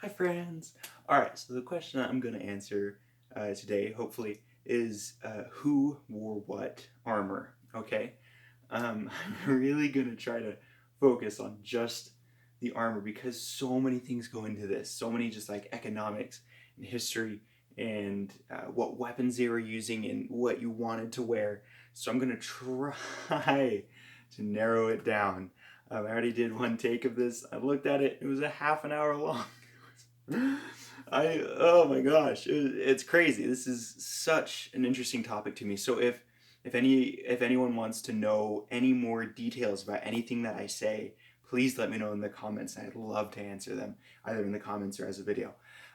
Hi friends! Alright, so the question that I'm going to answer today, hopefully, is who wore what armor, okay? I'm really going to try to focus on just the armor because so many things go into this. So many just like economics and history and what weapons they were using and what you wanted to wear. So I'm going to try to narrow it down. I already did one take of this. I looked at it. It was a half an hour long. Oh my gosh, it's crazy. This is such an interesting topic to me. So if anyone wants to know any more details about anything that I say, please let me know in the comments. I'd love to answer them either in the comments or as a video.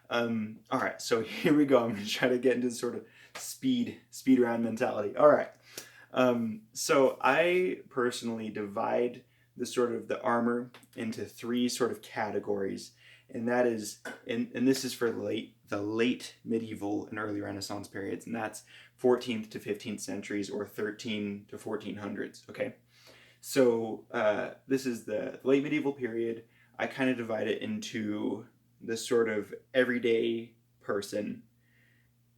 All right, so here we go. I'm gonna try to get into sort of speed round mentality. All right. So I personally divide the armor into three sort of categories, and that is, and this is for the late medieval and early Renaissance periods, and that's 14th to 15th centuries or 13 to 1400s. Okay, so this is the late medieval period. I kind of divide it into the sort of everyday person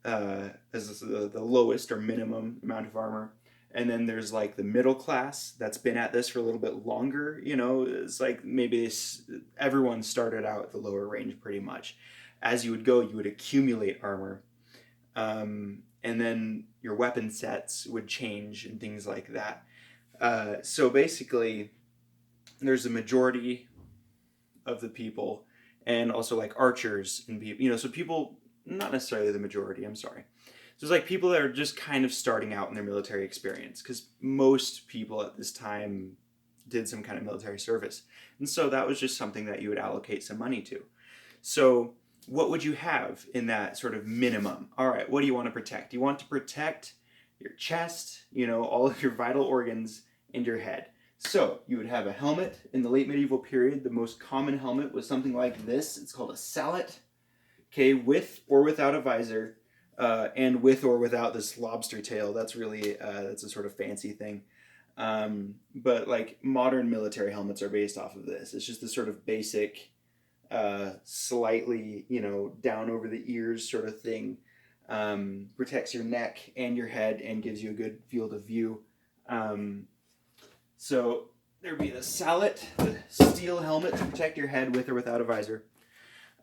as the lowest or minimum amount of armor. And then there's like the middle class that's been at this for a little bit longer. You know, it's like maybe everyone started out at the lower range pretty much. As you would go, you would accumulate armor. And then your weapon sets would change and things like that. So basically, there's a majority of the people, and also like archers and people, so people, not necessarily the majority, I'm sorry. So it's like people that are just kind of starting out in their military experience, because most people at this time did some kind of military service. And so that was just something that you would allocate some money to. So what would you have in that sort of minimum? All right, what do you want to protect? You want to protect your chest, all of your vital organs, and your head. So you would have a helmet. In the late medieval period, the most common helmet was something like this. It's called a sallet, okay, with or without a visor, and with or without this lobster tail. That's really, that's a sort of fancy thing. But like modern military helmets are based off of this. It's just this sort of basic, slightly, down over the ears sort of thing. Protects your neck and your head and gives you a good field of view. So there'd be the sallet, the steel helmet to protect your head with or without a visor.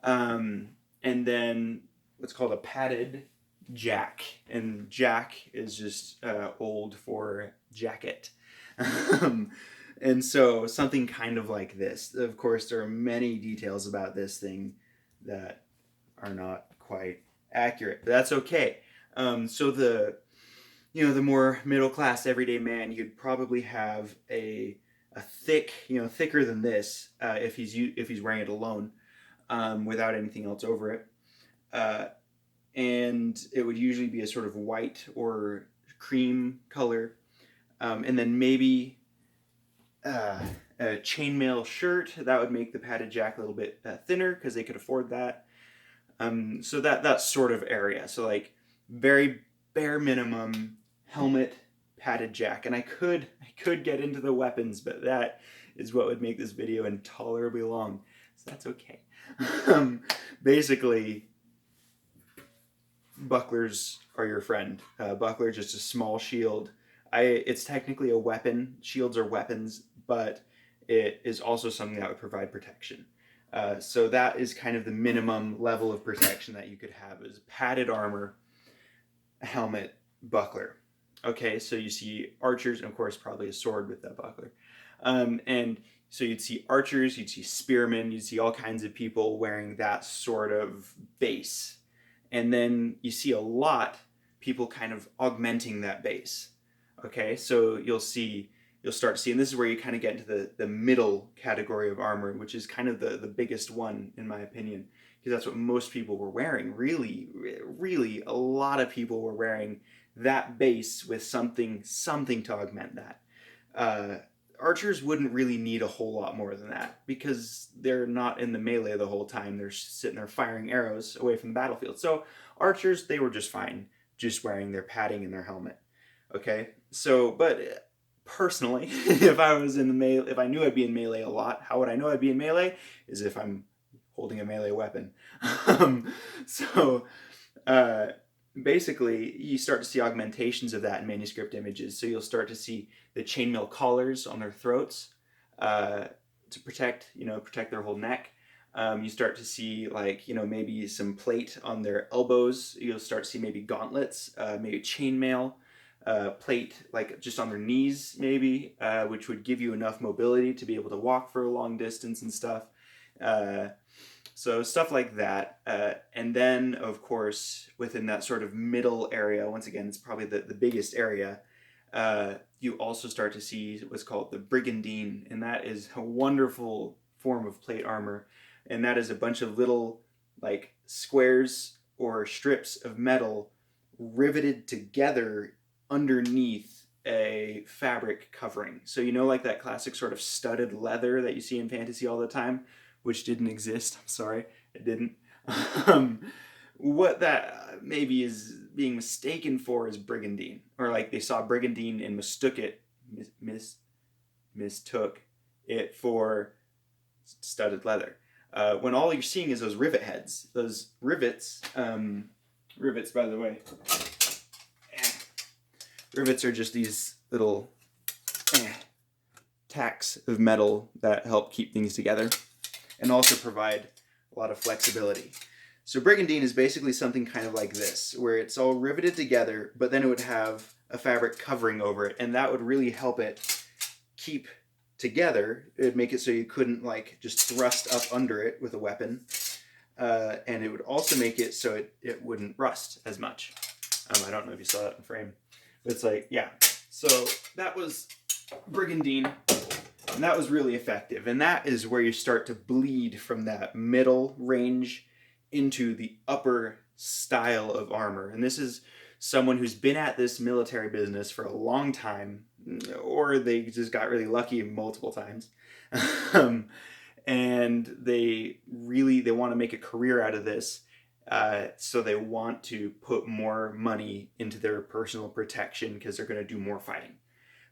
And then what's called a padded jack. And jack is just old for jacket. And so something kind of like this. Of course, there are many details about this thing that are not quite accurate, but that's okay. So the more middle class everyday man, you'd probably have a thick, thicker than this, if he's wearing it alone, without anything else over it, and it would usually be a sort of white or cream color, and then maybe a chainmail shirt that would make the padded jack a little bit thinner because they could afford that. So that sort of area. So like very bare minimum helmet, padded jack. And I could get into the weapons, but that is what would make this video intolerably long. So that's okay. Basically, bucklers are your friend. Buckler, just a small shield. It's technically a weapon. Shields are weapons, but it is also something that would provide protection. So that is kind of the minimum level of protection that you could have, is padded armor, helmet, buckler. Okay, so you see archers, and of course probably a sword with that buckler. And so you'd see archers, you'd see spearmen, you'd see all kinds of people wearing that sort of base. And then you see a lot people kind of augmenting that base. Okay, so you'll start to see, and this is where you kind of get into the middle category of armor, which is kind of the biggest one in my opinion, because that's what most people were wearing. Really, really, a lot of people were wearing that base with something to augment that. Archers wouldn't really need a whole lot more than that because they're not in the melee the whole time. They're sitting there firing arrows away from the battlefield. So archers, they were just fine, just wearing their padding and their helmet. Okay, so, but personally, if I was in the melee, if I knew I'd be in melee a lot, how would I know I'd be in melee? Is if I'm holding a melee weapon. um, so uh, basically, you start to see augmentations of that in manuscript images. So you'll start to see the chainmail collars on their throats to protect their whole neck. You start to see maybe some plate on their elbows. You'll start to see maybe gauntlets, maybe chainmail, plate like just on their knees maybe, which would give you enough mobility to be able to walk for a long distance and stuff. So stuff like that. And then, of course, within that sort of middle area, once again, it's probably the biggest area, you also start to see what's called the Brigandine. And that is a wonderful form of plate armor. And that is a bunch of little like squares or strips of metal riveted together underneath a fabric covering. So like that classic sort of studded leather that you see in fantasy all the time, which didn't exist. I'm sorry, it didn't. What that maybe is being mistaken for is Brigandine, or like they saw Brigandine and mistook it for studded leather. When all you're seeing is those rivet heads, those rivets. Rivets, by the way. Rivets are just these little tacks of metal that help keep things together and also provide a lot of flexibility. So Brigandine is basically something kind of like this, where it's all riveted together, but then it would have a fabric covering over it, and that would really help it keep together. It would make it so you couldn't just thrust up under it with a weapon, and it would also make it so it wouldn't rust as much. I don't know if you saw that in frame, but it's so that was Brigandine, and that was really effective, and that is where you start to bleed from that middle range into the upper style of armor. And this is someone who's been at this military business for a long time, or they just got really lucky multiple times. And they want to make a career out of this. So they want to put more money into their personal protection because they're going to do more fighting.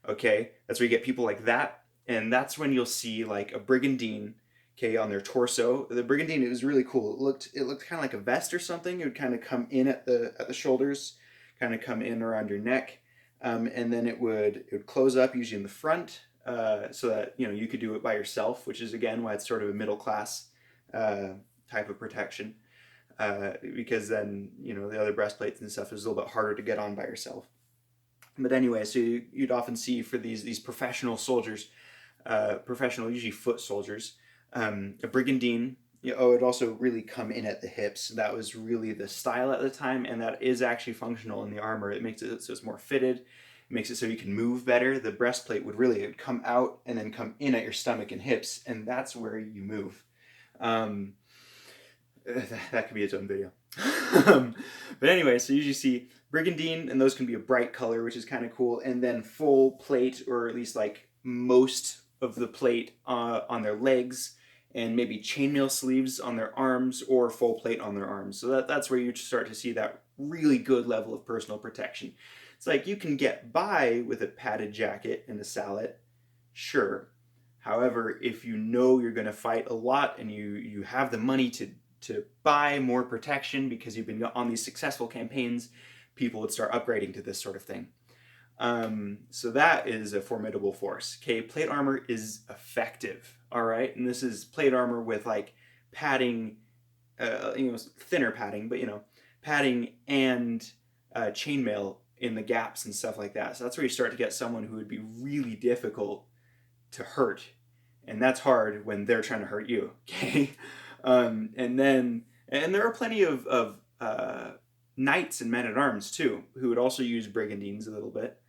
Okay, that's where you get people like that. And that's when you'll see like a Brigandine, okay, on their torso. The Brigandine, it was really cool. It looked kind of like a vest or something. It would kind of come in at the shoulders, kind of come in around your neck, and then it would close up usually in the front, so that you could do it by yourself, which is again why it's sort of a middle class type of protection, because then the other breastplates and stuff is a little bit harder to get on by yourself. But anyway, so you'd often see for these professional soldiers, professional usually foot soldiers. A Brigandine, it also really come in at the hips. That was really the style at the time, and that is actually functional in the armor. It makes it so it's more fitted. It makes it so you can move better. The breastplate would really come out and then come in at your stomach and hips, and that's where you move. That could be its own video. But anyway, so you usually see Brigandine, and those can be a bright color, which is kind of cool, and then full plate, or at least like most of the plate on their legs, and maybe chainmail sleeves on their arms, or full plate on their arms. So that's where you start to see that really good level of personal protection. It's like you can get by with a padded jacket and a sallet, sure. However, if you're going to fight a lot and you have the money to buy more protection because you've been on these successful campaigns, people would start upgrading to this sort of thing. So that is a formidable force. Okay, plate armor is effective, all right? And this is plate armor with like padding, thinner padding, but padding and chainmail in the gaps and stuff like that. So that's where you start to get someone who would be really difficult to hurt. And that's hard when they're trying to hurt you, okay? And there are plenty of knights and men-at-arms too, who would also use Brigandines a little bit,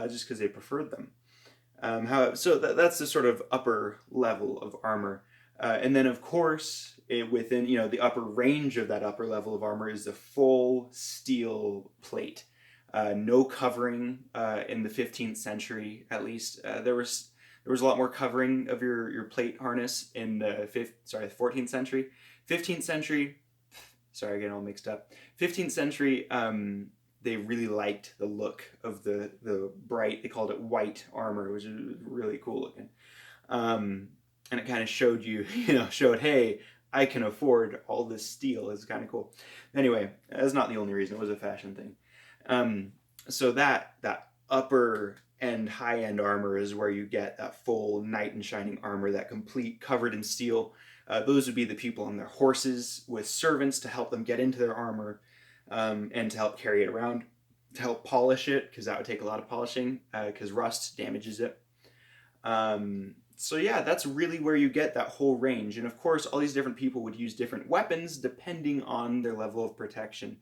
just because they preferred them. So that's the sort of upper level of armor. And then of course, within the upper range of that upper level of armor is the full steel plate. No covering in the 15th century, at least. There was a lot more covering of your plate harness in the 14th century. 15th century, sorry, getting all mixed up. 15th century, they really liked the look of the bright, they called it white armor, which is really cool looking. And it kind of showed hey, I can afford all this steel. It's kind of cool. Anyway, that's not the only reason. It was a fashion thing. Um, so that upper and high end armor is where you get that full knight in shining armor, that complete covered in steel. Those would be the people on their horses with servants to help them get into their armor, and to help carry it around, to help polish it, because that would take a lot of polishing, because rust damages it. So yeah, that's really where you get that whole range. And of course, all these different people would use different weapons depending on their level of protection.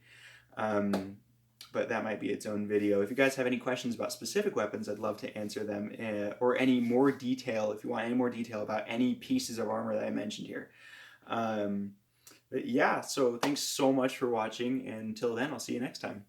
Um, but that might be its own video. If you guys have any questions about specific weapons, I'd love to answer them, or any more detail, if you want any more detail about any pieces of armor that I mentioned here. But yeah, so thanks so much for watching, and until then, I'll see you next time.